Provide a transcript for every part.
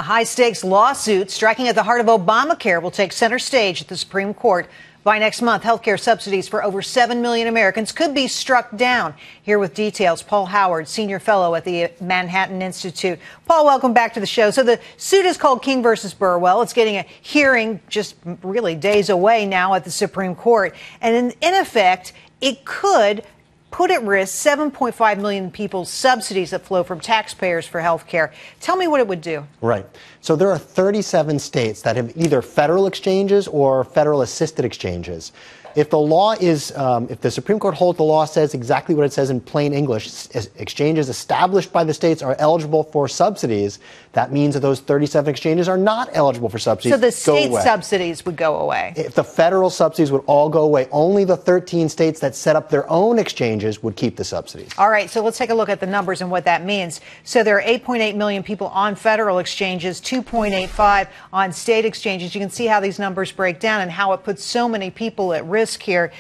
A high-stakes lawsuit striking at the heart of Obamacare will take center stage at the Supreme Court. By next month, health care subsidies for over 7 million Americans could be struck down. Here with details, Paul Howard, senior fellow at the Manhattan Institute. Paul, welcome back to the show. So the suit is called King versus Burwell. It's getting a hearing just really days away now at the Supreme Court. And in effect, it could put at risk 7.5 million people's subsidies that flow from taxpayers for health care. Tell me what it would do. Right. So there are 37 states that have either federal exchanges or federal assisted exchanges. If the law is, if the Supreme Court holds the law says exactly what it says in plain English, exchanges established by the states are eligible for subsidies, that means that those 37 exchanges are not eligible for subsidies. So the state subsidies would go away. If the federal subsidies would all go away, only the 13 states that set up their own exchanges would keep the subsidies. All right, so let's take a look at the numbers and what that means. So there are 8.8 million people on federal exchanges, 2.85 on state exchanges. You can see how these numbers break down and how it puts so many people at risk here.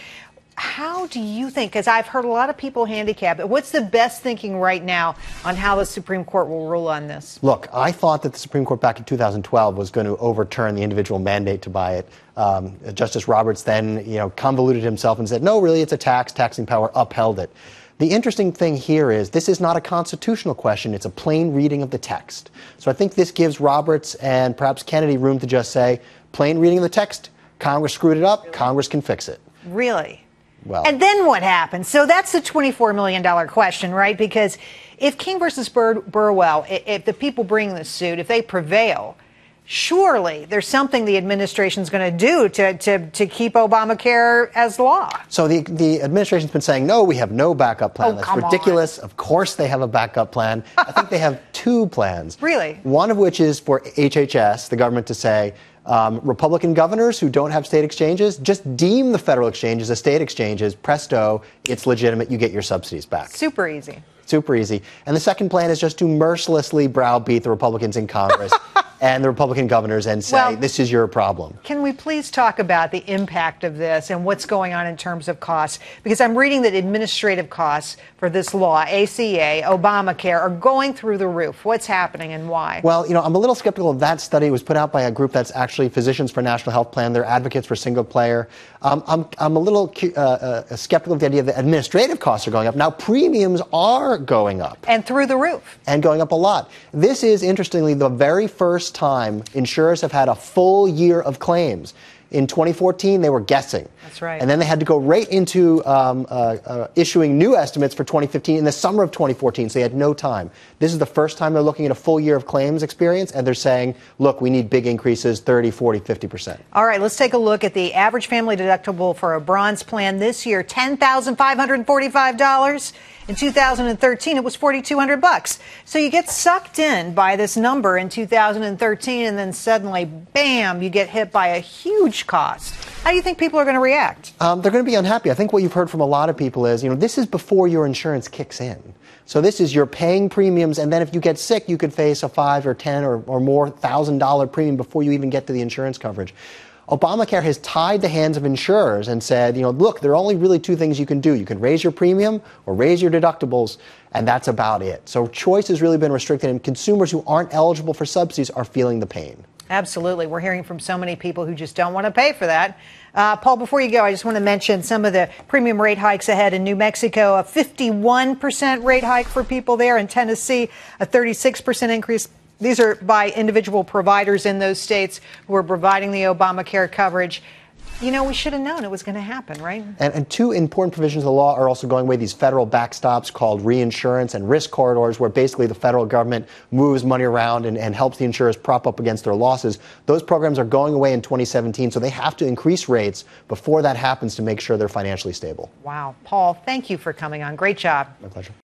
How do you think, because I've heard a lot of people handicap it, what's the best thinking right now on how the Supreme Court will rule on this? Look, I thought that the Supreme Court back in 2012 was going to overturn the individual mandate to buy it. Justice Roberts then, convoluted himself and said, no, really, it's a tax. Taxing power upheld it. The interesting thing here is this is not a constitutional question. It's a plain reading of the text. So I think this gives Roberts and perhaps Kennedy room to just say, plain reading of the text, Congress screwed it up, Congress can fix it. Really? Well, and then what happens? So that's the $24 million question, right? Because if King versus Burwell, if the people bringing the suit, if they prevail, surely there's something the administration's going to do to keep Obamacare as law. So the administration's been saying, no, we have no backup plan. That's ridiculous. Of course they have a backup plan. I think they have two plans. Really? One of which is for HHS, the government, to say, Republican governors who don't have state exchanges, just deem the federal exchanges as state exchanges. Presto, it's legitimate. You get your subsidies back. Super easy. Super easy. And the second plan is just to mercilessly browbeat the Republicans in Congress and the Republican governors and say, well, this is your problem. Can we please talk about the impact of this and what's going on in terms of costs? Because I'm reading that administrative costs for this law, ACA, Obamacare, are going through the roof. What's happening and why? Well, I'm a little skeptical of that study. It was put out by a group that's actually Physicians for National Health Plan. They're advocates for single player. I'm a little skeptical of the idea that administrative costs are going up. Now, premiums are going up. And through the roof. And going up a lot. This is, interestingly, the very first time insurers have had a full year of claims. In 2014, they were guessing. That's right. And then they had to go right into issuing new estimates for 2015 in the summer of 2014, so they had no time. This is the first time they're looking at a full year of claims experience, and they're saying, look, we need big increases, 30, 40, 50%. All right, let's take a look at the average family deductible for a bronze plan this year, $10,545. In 2013, it was $4,200. So you get sucked in by this number in 2013, and then suddenly, bam, you get hit by a huge cost. How do you think people are going to react? They're going to be unhappy. I think what you've heard from a lot of people is, this is before your insurance kicks in. So this is you're paying premiums, and then if you get sick, you could face a $5,000 or $10,000 or more $1,000 premium before you even get to the insurance coverage. Obamacare has tied the hands of insurers and said, look, there are only really two things you can do. You can raise your premium or raise your deductibles, and that's about it. So choice has really been restricted, and consumers who aren't eligible for subsidies are feeling the pain. Absolutely. We're hearing from so many people who just don't want to pay for that. Paul, before you go, I just want to mention some of the premium rate hikes ahead in New Mexico, a 51% rate hike for people there. In Tennessee, a 36% increase. These are by individual providers in those states who are providing the Obamacare coverage. We should have known it was going to happen, right? And two important provisions of the law are also going away, these federal backstops called reinsurance and risk corridors, where basically the federal government moves money around and helps the insurers prop up against their losses. Those programs are going away in 2017, so they have to increase rates before that happens to make sure they're financially stable. Wow. Paul, thank you for coming on. Great job. My pleasure.